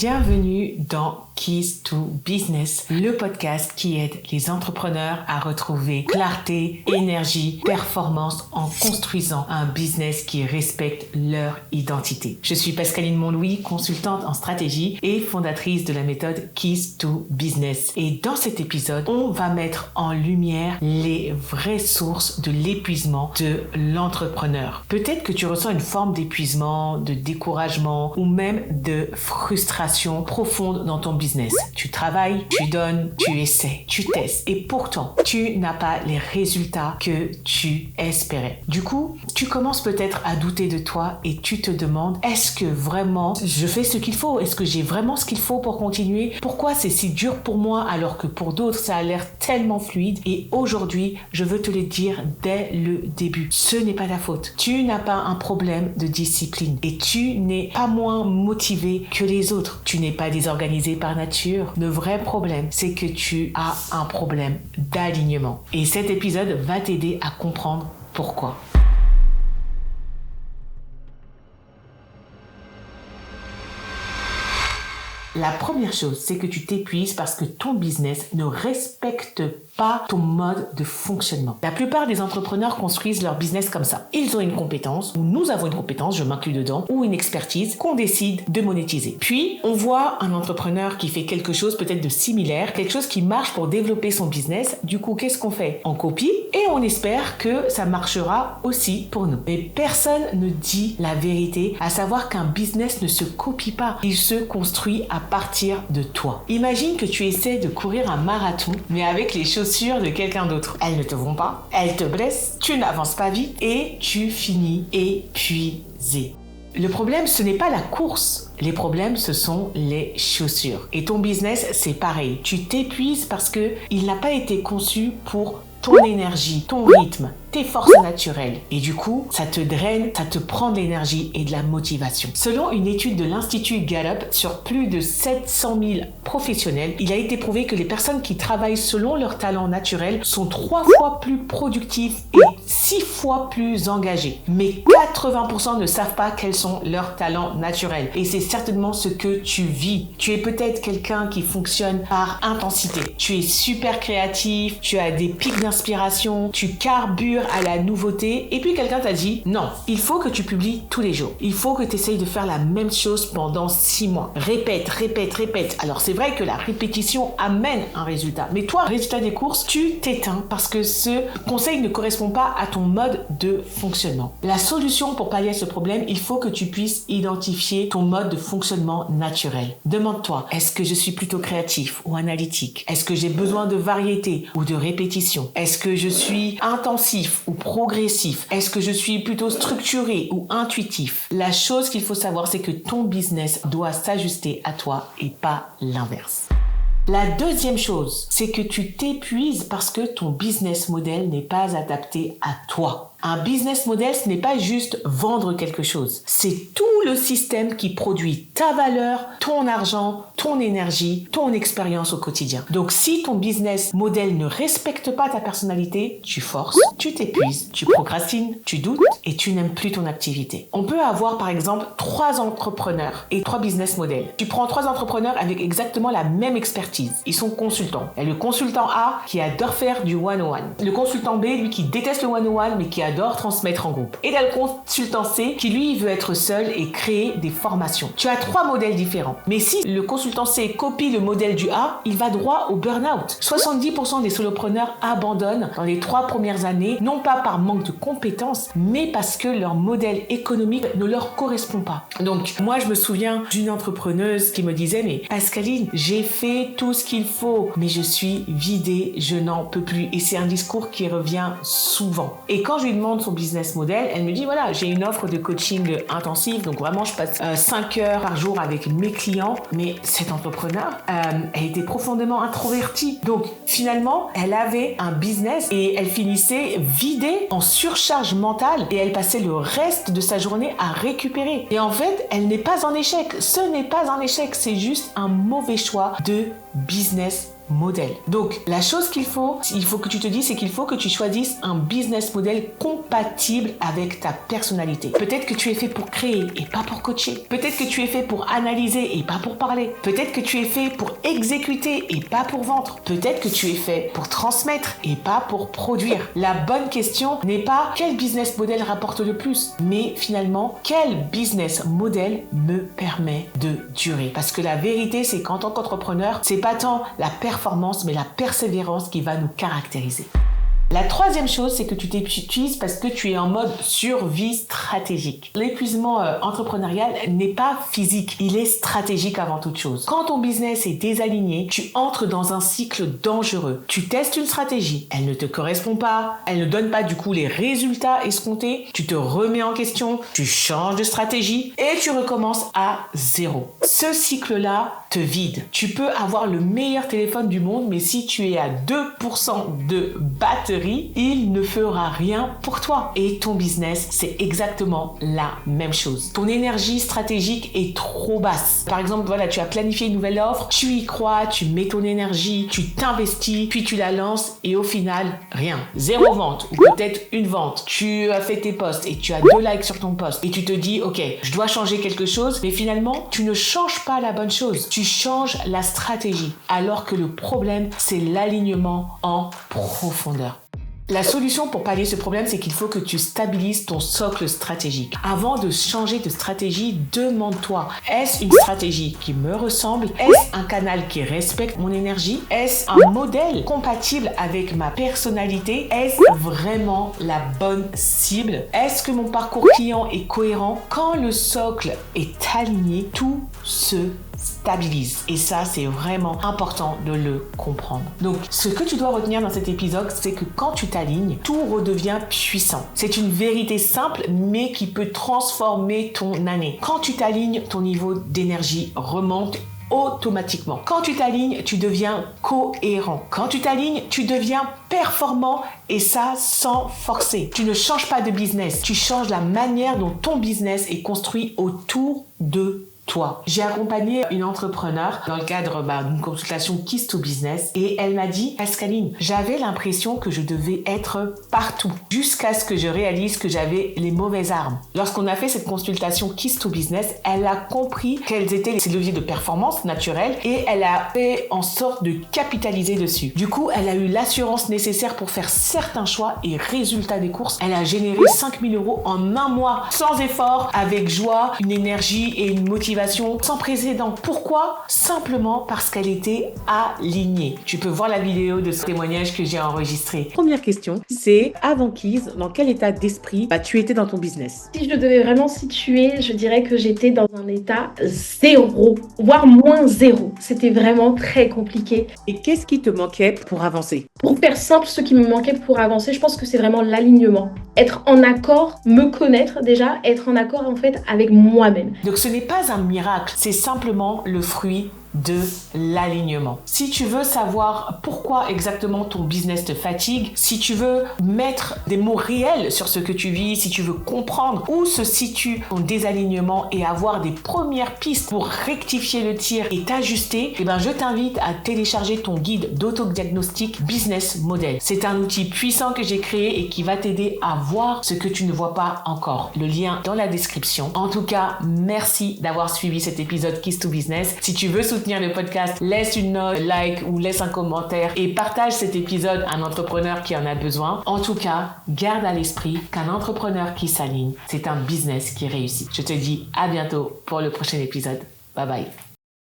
Bienvenue dans Keys to Business, le podcast qui aide les entrepreneurs à retrouver clarté, énergie, performance en construisant un business qui respecte leur identité. Je suis Pascaline Montlouis, consultante en stratégie et fondatrice de la méthode Keys to Business. Et dans cet épisode, on va mettre en lumière les vraies sources de l'épuisement de l'entrepreneur. Peut-être que tu ressens une forme d'épuisement, de découragement ou même de frustration profonde dans ton business. Tu travailles, tu donnes, tu essaies, tu testes et pourtant, tu n'as pas les résultats que tu espérais. Du coup, tu commences peut-être à douter de toi et tu te demandes, est-ce que vraiment je fais ce qu'il faut? Est-ce que j'ai vraiment ce qu'il faut pour continuer? Pourquoi c'est si dur pour moi alors que pour d'autres, ça a l'air tellement fluide? Et aujourd'hui, je veux te le dire dès le début. Ce n'est pas ta faute. Tu n'as pas un problème de discipline et tu n'es pas moins motivé que les autres. Tu n'es pas désorganisé par nature. Le vrai problème, c'est que tu as un problème d'alignement. Et cet épisode va t'aider à comprendre pourquoi. La première chose, c'est que tu t'épuises parce que ton business ne respecte pas ton mode de fonctionnement. La plupart des entrepreneurs construisent leur business comme ça. Ils ont une compétence, ou nous avons une compétence, je m'inclus dedans, ou une expertise qu'on décide de monétiser. Puis, on voit un entrepreneur qui fait quelque chose peut-être de similaire, quelque chose qui marche pour développer son business. Du coup, qu'est-ce qu'on fait? On copie et on espère que ça marchera aussi pour nous. Mais personne ne dit la vérité, à savoir qu'un business ne se copie pas. Il se construit à partir de toi. Imagine que tu essaies de courir un marathon, mais avec les chaussures de quelqu'un d'autre. Elles ne te vont pas, elles te blessent, tu n'avances pas vite et tu finis épuisé. Le problème, ce n'est pas la course. Les problèmes, ce sont les chaussures. Et ton business, c'est pareil. Tu t'épuises parce que il n'a pas été conçu pour ton énergie, ton rythme, tes forces naturelles. Et du coup, ça te draine, ça te prend de l'énergie et de la motivation. Selon une étude de l'Institut Gallup sur plus de 700 000 professionnels, il a été prouvé que les personnes qui travaillent selon leur talent naturel sont 3 fois plus productives et 6 fois plus engagées. Mais 80% ne savent pas quels sont leurs talents naturels. Et c'est certainement ce que tu vis. Tu es peut-être quelqu'un qui fonctionne par intensité. Tu es super créatif, tu as des pics d'inspiration, tu carbures à la nouveauté et puis quelqu'un t'a dit non, il faut que tu publies tous les jours. Il faut que tu essayes de faire la même chose pendant 6 mois. Répète. Alors c'est vrai que la répétition amène un résultat. Mais toi, résultat des courses, tu t'éteins parce que ce conseil ne correspond pas à ton mode de fonctionnement. La solution pour pallier à ce problème, il faut que tu puisses identifier ton mode de fonctionnement naturel. Demande-toi, est-ce que je suis plutôt créatif ou analytique? Est-ce que j'ai besoin de variété ou de répétition? Est-ce que je suis intensif ou progressif? Est-ce que je suis plutôt structuré ou intuitif? La chose qu'il faut savoir, c'est que ton business doit s'ajuster à toi et pas l'inverse. La deuxième chose, c'est que tu t'épuises parce que ton business model n'est pas adapté à toi. Un business model, ce n'est pas juste vendre quelque chose. C'est tout le système qui produit ta valeur, ton argent, ton énergie, ton expérience au quotidien. Donc, si ton business model ne respecte pas ta personnalité, tu forces, tu t'épuises, tu procrastines, tu doutes et tu n'aimes plus ton activité. On peut avoir, par exemple, 3 entrepreneurs et 3 business models. Tu prends 3 entrepreneurs avec exactement la même expertise. Ils sont consultants. Il y a le consultant A qui adore faire du one-on-one. Le consultant B, lui, qui déteste le one-on-one, mais qui adore transmettre en groupe. Et il y a le consultant C qui, lui, veut être seul et créer des formations. Tu as 3 modèles différents. Mais si le consultant C copie le modèle du A, il va droit au burn-out. 70% des solopreneurs abandonnent dans les 3 premières années, non pas par manque de compétences, mais parce que leur modèle économique ne leur correspond pas. Donc, moi, je me souviens d'une entrepreneuse qui me disait, mais Pascaline, j'ai fait tout ce qu'il faut, mais je suis vidée, je n'en peux plus. Et c'est un discours qui revient souvent. Et quand je lui demande son business model, elle me dit, voilà, j'ai une offre de coaching intensif, donc vraiment, je passe 5 heures par jour avec mes clients, mais cette entrepreneur, elle était profondément introvertie. Donc, finalement, elle avait un business et elle finissait vidée, en surcharge mentale, et elle passait le reste de sa journée à récupérer. Et en fait, elle n'est pas en échec. Ce n'est pas un échec, c'est juste un mauvais choix de business model. Donc, la chose il faut que tu te dises, c'est qu'il faut que tu choisisses un business model compatible avec ta personnalité. Peut-être que tu es fait pour créer et pas pour coacher. Peut-être que tu es fait pour analyser et pas pour parler. Peut-être que tu es fait pour exécuter et pas pour vendre. Peut-être que tu es fait pour transmettre et pas pour produire. La bonne question n'est pas quel business model rapporte le plus, mais finalement, quel business model me permet de durer. Parce que la vérité, c'est qu'en tant qu'entrepreneur, c'est pas tant la performance, mais la persévérance qui va nous caractériser. La troisième chose, c'est que tu t'épuises parce que tu es en mode survie stratégique. L'épuisement entrepreneurial n'est pas physique, il est stratégique avant toute chose. Quand ton business est désaligné, tu entres dans un cycle dangereux. Tu testes une stratégie, elle ne te correspond pas, elle ne donne pas du coup les résultats escomptés, tu te remets en question, tu changes de stratégie et tu recommences à zéro. Ce cycle-là te vide. Tu peux avoir le meilleur téléphone du monde, mais si tu es à 2% de batterie, il ne fera rien pour toi. Et ton business, c'est exactement la même chose. Ton énergie stratégique est trop basse. Par exemple, voilà, tu as planifié une nouvelle offre, tu y crois, tu mets ton énergie, tu t'investis, puis tu la lances et au final, rien. 0 vente ou peut-être une vente. Tu as fait tes posts et tu as 2 likes sur ton post et tu te dis, ok, je dois changer quelque chose, mais finalement, tu ne changes pas la bonne chose. Tu changes la stratégie alors que le problème, c'est l'alignement en profondeur. La solution pour pallier ce problème, c'est qu'il faut que tu stabilises ton socle stratégique. Avant de changer de stratégie, demande-toi, est-ce une stratégie qui me ressemble? Est-ce un canal qui respecte mon énergie? Est-ce un modèle compatible avec ma personnalité? Est-ce vraiment la bonne cible? Est-ce que mon parcours client est cohérent? Quand le socle est aligné, tout se stabilise. Et ça, c'est vraiment important de le comprendre. Donc, ce que tu dois retenir dans cet épisode, c'est que quand tu t'alignes, tout redevient puissant. C'est une vérité simple, mais qui peut transformer ton année. Quand tu t'alignes, ton niveau d'énergie remonte automatiquement. Quand tu t'alignes, tu deviens cohérent. Quand tu t'alignes, tu deviens performant et ça sans forcer. Tu ne changes pas de business, tu changes la manière dont ton business est construit autour de toi. J'ai accompagné une entrepreneur dans le cadre d'une consultation Keys to Business et elle m'a dit, Pascaline, j'avais l'impression que je devais être partout jusqu'à ce que je réalise que j'avais les mauvaises armes. Lorsqu'on a fait cette consultation Keys to Business, elle a compris quels étaient ses leviers de performance naturels et elle a fait en sorte de capitaliser dessus. Du coup, elle a eu l'assurance nécessaire pour faire certains choix et résultat des courses, elle a généré 5 000 € en un mois sans effort, avec joie, une énergie et une motivation sans précédent. Pourquoi? Simplement parce qu'elle était alignée. Tu peux voir la vidéo de ce témoignage que j'ai enregistré. Première question, c'est avant Keys, dans quel état d'esprit tu étais dans ton business? Si je devais vraiment situer, je dirais que j'étais dans un état 0, voire moins 0. C'était vraiment très compliqué. Et qu'est-ce qui te manquait pour avancer? Pour faire simple, ce qui me manquait pour avancer, je pense que c'est vraiment l'alignement. Être en accord, me connaître déjà, être en accord en fait avec moi-même. Donc ce n'est pas un miracle, c'est simplement le fruit de l'alignement. Si tu veux savoir pourquoi exactement ton business te fatigue, si tu veux mettre des mots réels sur ce que tu vis, si tu veux comprendre où se situe ton désalignement et avoir des premières pistes pour rectifier le tir et t'ajuster, je t'invite à télécharger ton guide d'autodiagnostic Business Model. C'est un outil puissant que j'ai créé et qui va t'aider à voir ce que tu ne vois pas encore. Le lien dans la description. En tout cas, merci d'avoir suivi cet épisode Keys to Business. Si tu veux soutenir le podcast, laisse une note, like ou laisse un commentaire et partage cet épisode à un entrepreneur qui en a besoin. En tout cas, garde à l'esprit qu'un entrepreneur qui s'aligne, c'est un business qui réussit. Je te dis à bientôt pour le prochain épisode. Bye bye.